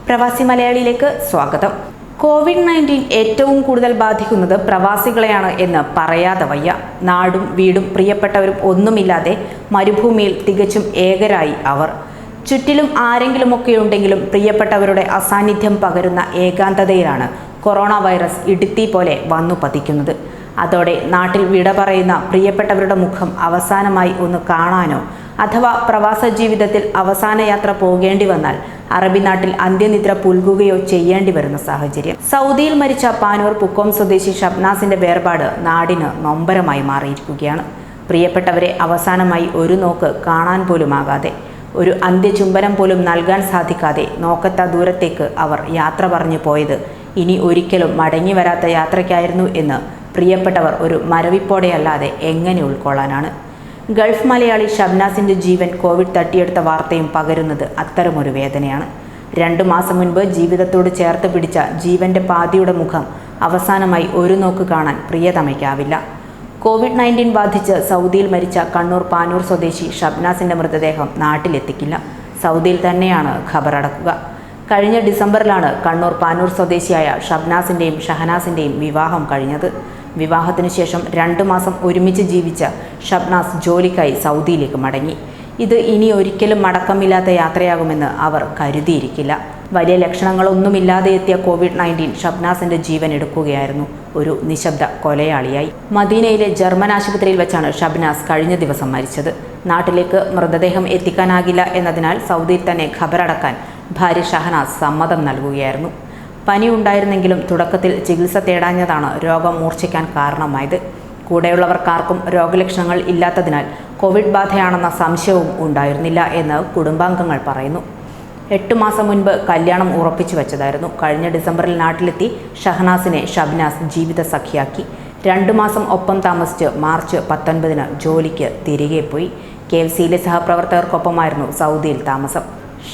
പ്രവാസി മലയാളിയിലേക്ക് സ്വാഗതം. കോവിഡ്-19 ഏറ്റവും കൂടുതൽ ബാധിക്കുന്നത് പ്രവാസികളെയാണ് എന്ന് പറയാതെ വയ്യ. നാടും വീടും പ്രിയപ്പെട്ടവരും ഒന്നുമില്ലാതെ മരുഭൂമിയിൽ തികച്ചും ഏകരായി അവർ. ചുറ്റിലും ആരെങ്കിലുമൊക്കെ ഉണ്ടെങ്കിലും പ്രിയപ്പെട്ടവരുടെ അസാന്നിധ്യം പകരുന്ന ഏകാന്തതയിലാണ് കൊറോണ വൈറസ് ഇടുത്തി പോലെ വന്നു പതിക്കുന്നത്. അതോടെ നാട്ടിൽ വിട പറയുന്ന പ്രിയപ്പെട്ടവരുടെ മുഖം അവസാനമായി ഒന്ന് കാണാനോ അഥവാ പ്രവാസ ജീവിതത്തിൽ അവസാന യാത്ര പോകേണ്ടി വന്നാൽ അറബി നാട്ടിൽ അന്ത്യനിദ്ര പുൽകുകയോ ചെയ്യേണ്ടി വരുന്ന സാഹചര്യം. സൗദിയിൽ മരിച്ച പാനൂർ പുക്കോം സ്വദേശി ഷബ്നാസിന്റെ വേർപാട് നാടിന് നൊമ്പരമായി മാറിയിരിക്കുകയാണ്. പ്രിയപ്പെട്ടവരെ അവസാനമായി ഒരു നോക്ക് കാണാൻ പോലും ആകാതെ, ഒരു അന്ത്യചുംബനം പോലും നൽകാൻ സാധിക്കാതെ നോക്കത്ത ദൂരത്തേക്ക് അവർ യാത്ര പറഞ്ഞു പോയത് ഇനി ഒരിക്കലും മടങ്ങി വരാത്ത യാത്രയ്ക്കായിരുന്നു എന്ന് പ്രിയപ്പെട്ടവർ ഒരു മരവിപ്പോടെയല്ലാതെ എങ്ങനെ ഉൾക്കൊള്ളാനാണ്? ഗൾഫ് മലയാളി ഷബ്നാസിന്റെ ജീവൻ കോവിഡ് തട്ടിയെടുത്ത വാർത്തയും പകരുന്നത് അത്തരമൊരു വേദനയാണ്. 2 മാസം മുൻപ് ജീവിതത്തോട് ചേർത്ത് പിടിച്ച ജീവന്റെ പാതിയുടെ മുഖം അവസാനമായി ഒരു നോക്ക് കാണാൻ പ്രിയതമയ്ക്കാവില്ല. കോവിഡ്-19 ബാധിച്ച് സൗദിയിൽ മരിച്ച കണ്ണൂർ പാനൂർ സ്വദേശി ഷബ്നാസിന്റെ മൃതദേഹം നാട്ടിലെത്തിക്കില്ല. സൗദിയിൽ തന്നെയാണ് ഖബറടക്കുക. കഴിഞ്ഞ ഡിസംബറിലാണ് കണ്ണൂർ പാനൂർ സ്വദേശിയായ ഷബ്നാസിന്റെയും ഷഹനാസിന്റെയും വിവാഹം കഴിഞ്ഞത്. വിവാഹത്തിനു ശേഷം 2 മാസം ഒരുമിച്ച് ജീവിച്ച ഷബ്നാസ് ജോലിക്കായി സൗദിയിലേക്ക് മടങ്ങി. ഇത് ഇനി ഒരിക്കലും മടക്കമില്ലാത്ത യാത്രയാകുമെന്ന് അവർ കരുതിയിരിക്കില്ല. വലിയ ലക്ഷണങ്ങളൊന്നുമില്ലാതെ എത്തിയ കോവിഡ്-19 ഷബ്നാസിന്റെ ജീവൻ എടുക്കുകയായിരുന്നു. ഒരു നിശബ്ദ കൊലയാളിയായി. മദീനയിലെ ജർമ്മൻ ആശുപത്രിയിൽ വെച്ചാണ് ഷബ്നാസ് കഴിഞ്ഞ ദിവസം മരിച്ചത്. നാട്ടിലേക്ക് മൃതദേഹം എത്തിക്കാനാകില്ല എന്നതിനാൽ സൗദിയിൽ തന്നെ ഖബറടക്കാൻ ഭാര്യ ഷഹനാസ് സമ്മതം നൽകുകയായിരുന്നു. പനി ഉണ്ടായിരുന്നെങ്കിലും തുടക്കത്തിൽ ചികിത്സ തേടാഞ്ഞതാണ് രോഗം മൂർച്ഛിക്കാൻ കാരണമായത്. കൂടെയുള്ളവർക്കാർക്കും രോഗലക്ഷണങ്ങൾ ഇല്ലാത്തതിനാൽ കോവിഡ് ബാധയാണെന്ന സംശയവും ഉണ്ടായിരുന്നില്ല എന്ന് കുടുംബാംഗങ്ങൾ പറയുന്നു. 8 മാസം മുൻപ് കല്യാണം ഉറപ്പിച്ചു വെച്ചതായിരുന്നു. കഴിഞ്ഞ ഡിസംബറിൽ നാട്ടിലെത്തി ഷഹനാസിനെ ഷബ്നാസ് ജീവിത സഖിയാക്കി. 2 മാസം ഒപ്പം താമസിച്ച് മാർച്ച് 19 ജോലിക്ക് തിരികെ പോയി. KFCയിലെ സഹപ്രവർത്തകർക്കൊപ്പമായിരുന്നു സൗദിയിൽ താമസം.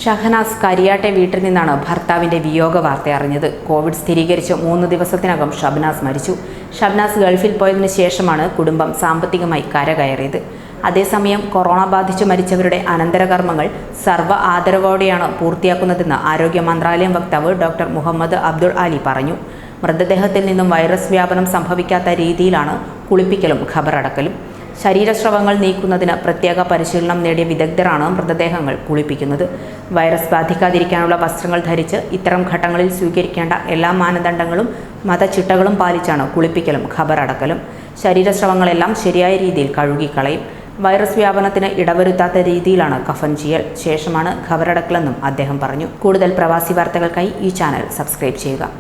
ഷഹനാസ് കരിയാട്ടെ വീട്ടിൽ നിന്നാണ് ഭർത്താവിൻ്റെ വിയോഗ വാർത്ത അറിഞ്ഞത്. കോവിഡ് സ്ഥിരീകരിച്ച് 3 ദിവസത്തിനകം ഷബ്നാസ് മരിച്ചു. ഷബ്നാസ് ഗൾഫിൽ പോയതിനു ശേഷമാണ് കുടുംബം സാമ്പത്തികമായി കരകയറിയത്. അതേസമയം കൊറോണ ബാധിച്ചു മരിച്ചവരുടെ അനന്തരകർമ്മങ്ങൾ സർവ്വ ആദരവോടെയാണ് പൂർത്തിയാക്കുന്നതെന്ന് ആരോഗ്യ മന്ത്രാലയം വക്താവ് ഡോക്ടർ മുഹമ്മദ് അബ്ദുൾ അലി പറഞ്ഞു. മൃതദേഹത്തിൽ നിന്നും വൈറസ് വ്യാപനം സംഭവിക്കാത്ത രീതിയിലാണ് കുളിപ്പിക്കലും ഖബറടക്കലും. ശരീരസ്രവങ്ങൾ നീക്കുന്നതിന് പ്രത്യേക പരിശീലനം നേടിയ വിദഗ്ധരാണ് മൃതദേഹങ്ങൾ കുളിപ്പിക്കുന്നത്. വൈറസ് ബാധിക്കാതിരിക്കാനുള്ള വസ്ത്രങ്ങൾ ധരിച്ച് ഇത്തരം ഘട്ടങ്ങളിൽ സ്വീകരിക്കേണ്ട എല്ലാ മാനദണ്ഡങ്ങളും മതചിട്ടകളും പാലിച്ചാണ് കുളിപ്പിക്കലും ഖബറടക്കലും. ശരീരസ്രവങ്ങളെല്ലാം ശരിയായ രീതിയിൽ കഴുകിക്കളയും. വൈറസ് വ്യാപനത്തിന് ഇടവരുത്താത്ത രീതിയിലാണ് കഫൻ ചെയ്യൽ. ശേഷമാണ് ഖബറടക്കലെന്നും അദ്ദേഹം പറഞ്ഞു. കൂടുതൽ പ്രവാസി വാർത്തകൾക്കായി ഈ ചാനൽ സബ്സ്ക്രൈബ് ചെയ്യുക.